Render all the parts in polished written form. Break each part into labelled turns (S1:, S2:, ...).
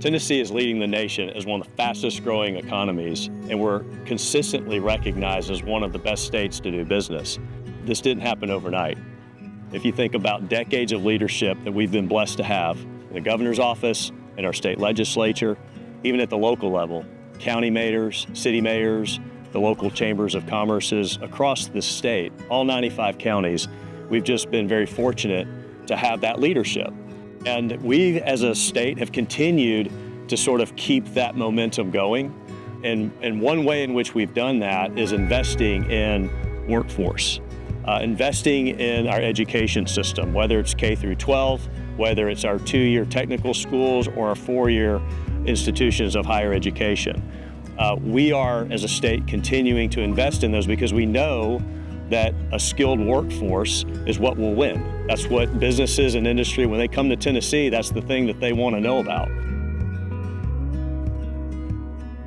S1: Tennessee is leading the nation as one of the fastest growing economies, and we're consistently recognized as one of the best states to do business. This didn't happen overnight. If you think about decades of leadership that we've been blessed to have in the governor's office, in our state legislature, even at the local level, county mayors, city mayors, the local chambers of commerces across the state, all 95 counties, we've just been very fortunate to have that leadership. And we as a state have continued to sort of keep that momentum going. And one way in which we've done that is investing in workforce, investing in our education system, whether it's K through 12, whether it's our 2-year technical schools or our 4-year institutions of higher education. We are, as a state, continuing to invest in those because we know that a skilled workforce is what will win. That's what businesses and industry, when they come to Tennessee, that's the thing that they want to know about.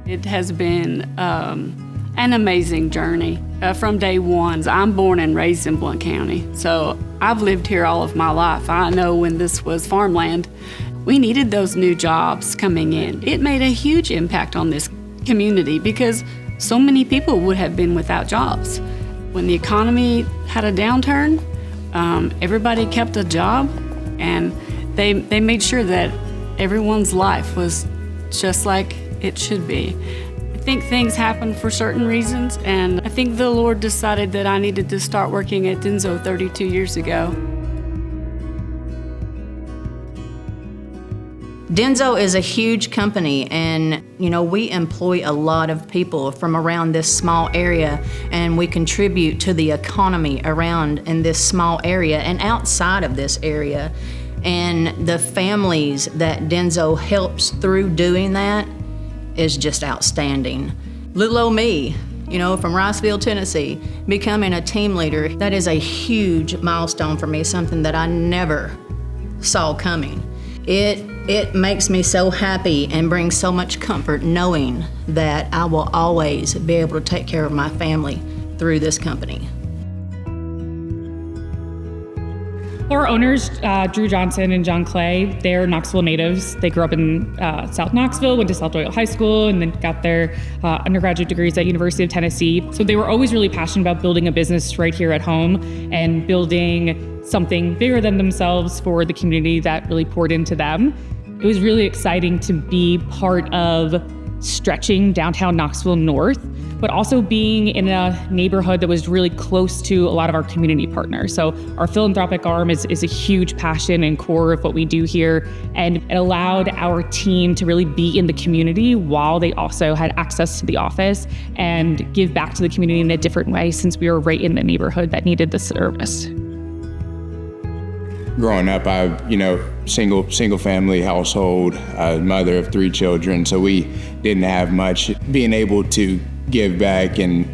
S2: It has been an amazing journey from day one. I'm born and raised in Blount County, so I've lived here all of my life. I know when this was farmland, we needed those new jobs coming in. It made a huge impact on this community because so many people would have been without jobs. When the economy had a downturn, everybody kept a job, and they made sure that everyone's life was just like it should be. I think things happen for certain reasons, and I think the Lord decided that I needed to start working at DENSO 32 years ago.
S3: DENSO is a huge company, and we employ a lot of people from around this small area, and we contribute to the economy around in this small area and outside of this area. And the families that DENSO helps through doing that is just outstanding. Little old me, from Riceville, Tennessee, becoming a team leader, that is a huge milestone for me, something that I never saw coming. It makes me so happy and brings so much comfort knowing that I will always be able to take care of my family through this company.
S4: Our owners, Drew Johnson and John Clay, they're Knoxville natives. They grew up in South Knoxville, went to South Doyle High School, and then got their undergraduate degrees at University of Tennessee. So they were always really passionate about building a business right here at home and building something bigger than themselves for the community that really poured into them. It was really exciting to be part of stretching downtown Knoxville north, but also being in a neighborhood that was really close to a lot of our community partners. So our philanthropic arm is a huge passion and core of what we do here, and it allowed our team to really be in the community while they also had access to the office and give back to the community in a different way since we were right in the neighborhood that needed the service.
S5: Growing up, single family household, mother of 3 children, so we didn't have much. Being able to give back and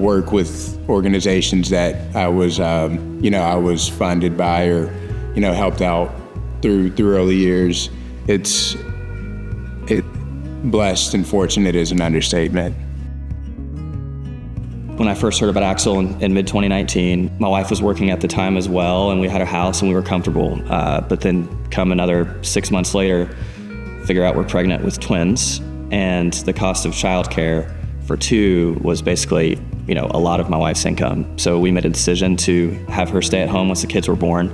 S5: work with organizations that I was funded by or helped out through early years, it blessed and fortunate is an understatement.
S6: When I first heard about Axel in mid-2019, my wife was working at the time as well, and we had a house and we were comfortable. But then come another 6 months later, figure out we're pregnant with twins, and the cost of childcare for 2 was basically, a lot of my wife's income. So we made a decision to have her stay at home once the kids were born.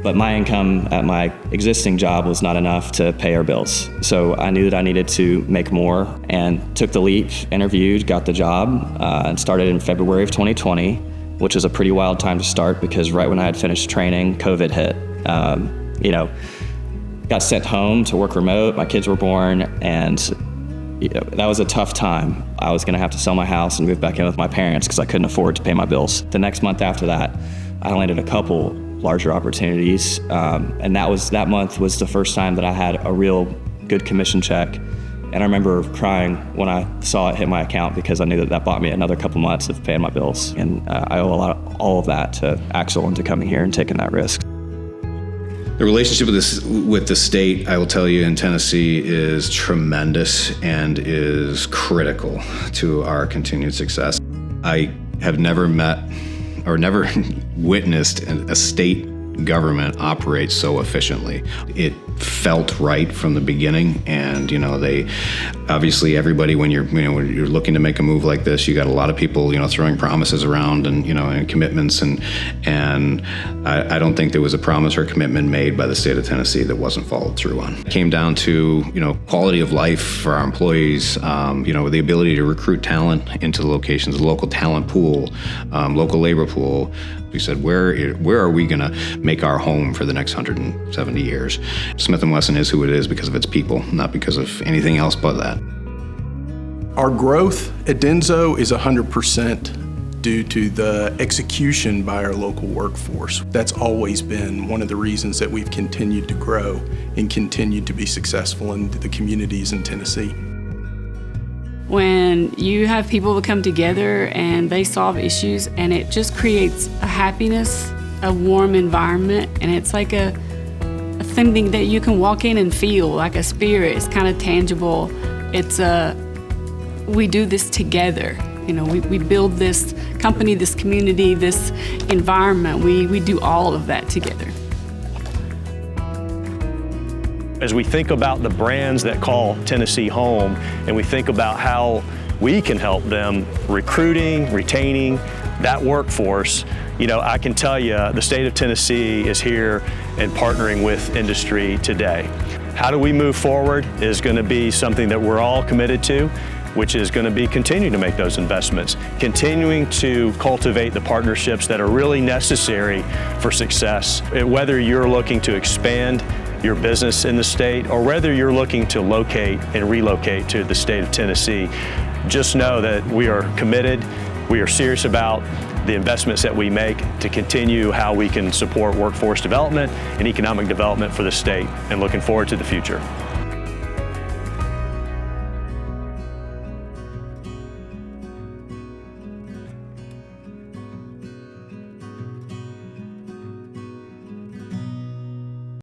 S6: But my income at my existing job was not enough to pay our bills. So I knew that I needed to make more and took the leap, interviewed, got the job, and started in February of 2020, which was a pretty wild time to start because right when I had finished training, COVID hit. Got sent home to work remote, my kids were born, and that was a tough time. I was gonna have to sell my house and move back in with my parents because I couldn't afford to pay my bills. The next month after that, I landed a couple larger opportunities, and that month was the first time that I had a real good commission check. And I remember crying when I saw it hit my account because I knew that bought me another couple months of paying my bills. And I owe all of that to Axel and to coming here and taking that risk.
S7: The relationship with the state, I will tell you, in Tennessee is tremendous and is critical to our continued success. I have never met or never witnessed a state government operate so efficiently. It felt right from the beginning, and they obviously, everybody, when you're looking to make a move like this, you got a lot of people throwing promises around and commitments, and I don't think there was a promise or commitment made by the state of Tennessee that wasn't followed through on. It came down to quality of life for our employees, the ability to recruit talent into the locations, the local talent pool, local labor pool. We said, where are we going to make our home for the next 170 years? Smith & Wesson is who it is because of its people, not because of anything else but that.
S8: Our growth at DENSO is 100% due to the execution by our local workforce. That's always been one of the reasons that we've continued to grow and continued to be successful in the communities in Tennessee.
S2: When you have people that come together and they solve issues, and it just creates a happiness, a warm environment, and it's like a something that you can walk in and feel, like a spirit. It's kind of tangible. We do this together. We build this company, this community, this environment. We do all of that together.
S1: As we think about the brands that call Tennessee home, and we think about how we can help them recruiting, retaining that workforce, I can tell you the state of Tennessee is here and partnering with industry today. How do we move forward is going to be something that we're all committed to, which is going to be continuing to make those investments, continuing to cultivate the partnerships that are really necessary for success. Whether you're looking to expand your business in the state, or whether you're looking to locate and relocate to the state of Tennessee, just know that we are committed. We are serious about the investments that we make to continue how we can support workforce development and economic development for the state, and looking forward to the future.